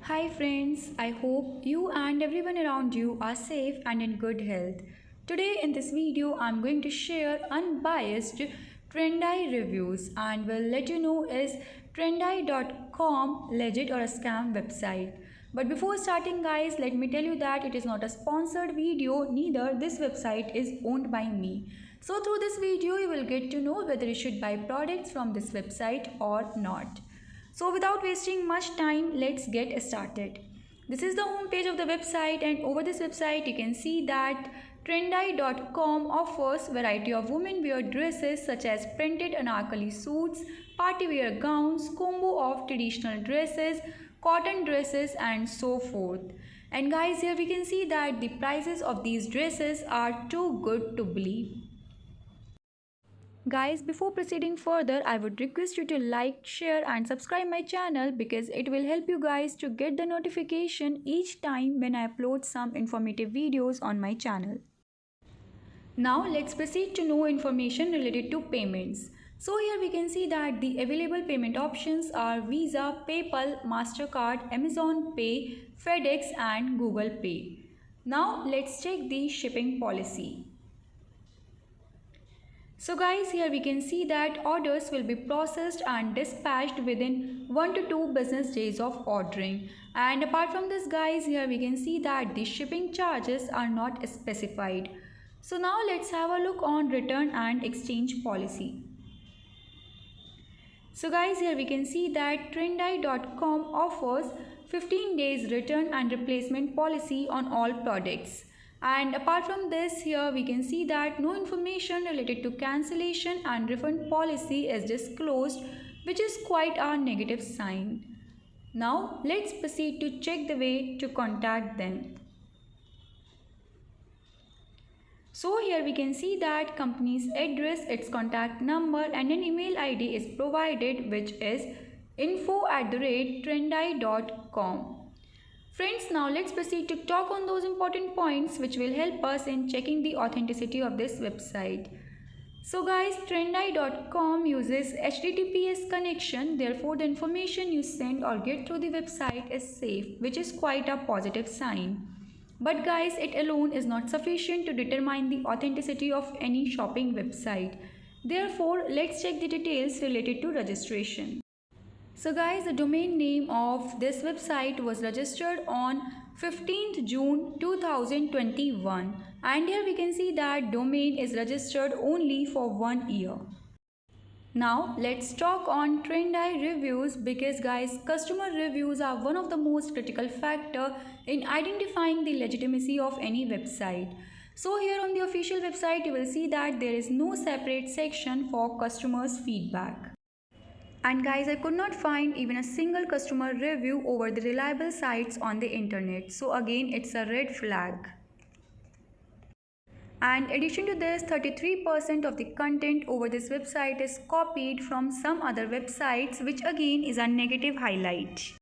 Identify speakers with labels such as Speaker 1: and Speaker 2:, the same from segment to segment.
Speaker 1: Hi friends, I hope you and everyone around you are safe and in good health. Today in this video I'm going to share unbiased Trendai reviews and will let you know is Trendai.com legit or a scam website. But before starting guys, let me tell you that it is not a sponsored video, neither this website is owned by me. So through this video you will get to know whether you should buy products from this website or not. So without wasting much time, let's get started. This is the home page of the website, and over this website you can see that Trendai.com offers variety of women wear dresses such as printed anarkali suits, party wear gowns, combo of traditional dresses, cotton dresses and so forth. And guys, here we can see that the prices of these dresses are too good to believe. Guys, before proceeding further, I would request you to like, share and subscribe my channel because it will help you guys to get the notification each time when I upload some informative videos on my channel. Now let's proceed to know information related to payments. So here we can see that the available payment options are Visa, PayPal, MasterCard, Amazon Pay, FedEx and Google Pay. Now let's check the shipping policy. So guys, here we can see that orders will be processed and dispatched within 1 to 2 business days of ordering. And apart from this guys, here we can see that the shipping charges are not specified. So now let's have a look on return and exchange policy. So guys, here we can see that Trendai.com offers 15 days return and replacement policy on all products. And apart from this, here we can see that no information related to cancellation and refund policy is disclosed, which is quite a negative sign. Now let's proceed to check the way to contact them. So here we can see that company's address, its contact number and an email ID is provided, which is info@trendai.com. Friends, now let's proceed to talk on those important points which will help us in checking the authenticity of this website. So guys, Trendai.com uses HTTPS connection, therefore the information you send or get through the website is safe, which is quite a positive sign. But guys, it alone is not sufficient to determine the authenticity of any shopping website. Therefore, let's check the details related to registration. So guys, the domain name of this website was registered on 15th June 2021 and here we can see that domain is registered only for 1 year. Now let's talk on Trendai reviews because guys, customer reviews are one of the most critical factor in identifying the legitimacy of any website. So here on the official website you will see that there is no separate section for customers' feedback. And guys, I could not find even a single customer review over the reliable sites on the internet. So again, it's a red flag. And addition to this, 33% of the content over this website is copied from some other websites, which again is a negative highlight.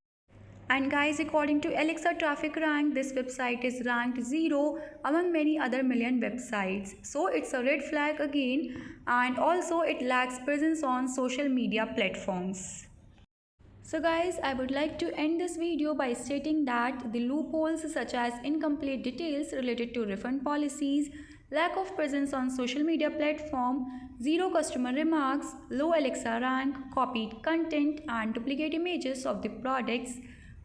Speaker 1: And guys, according to Alexa Traffic Rank, this website is ranked 0 among many other million websites. So it's a red flag again, and also it lacks presence on social media platforms. So guys, I would like to end this video by stating that the loopholes such as incomplete details related to refund policies, lack of presence on social media platform, zero customer remarks, low Alexa rank, copied content and duplicate images of the products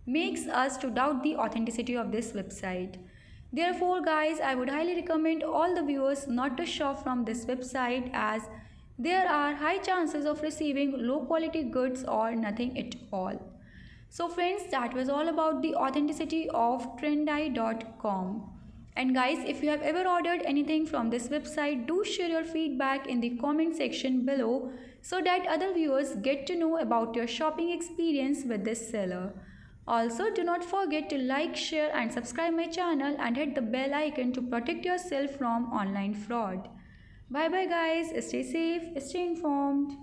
Speaker 1: makes us to doubt the authenticity of this website. Therefore guys, I would highly recommend all the viewers not to shop from this website as there are high chances of receiving low quality goods or nothing at all. So friends, that was all about the authenticity of Trendai.com. And guys, if you have ever ordered anything from this website, do share your feedback in the comment section below so that other viewers get to know about your shopping experience with this seller. Also, do not forget to like, share and subscribe my channel and hit the bell icon to protect yourself from online fraud. Bye bye guys, stay safe, stay informed.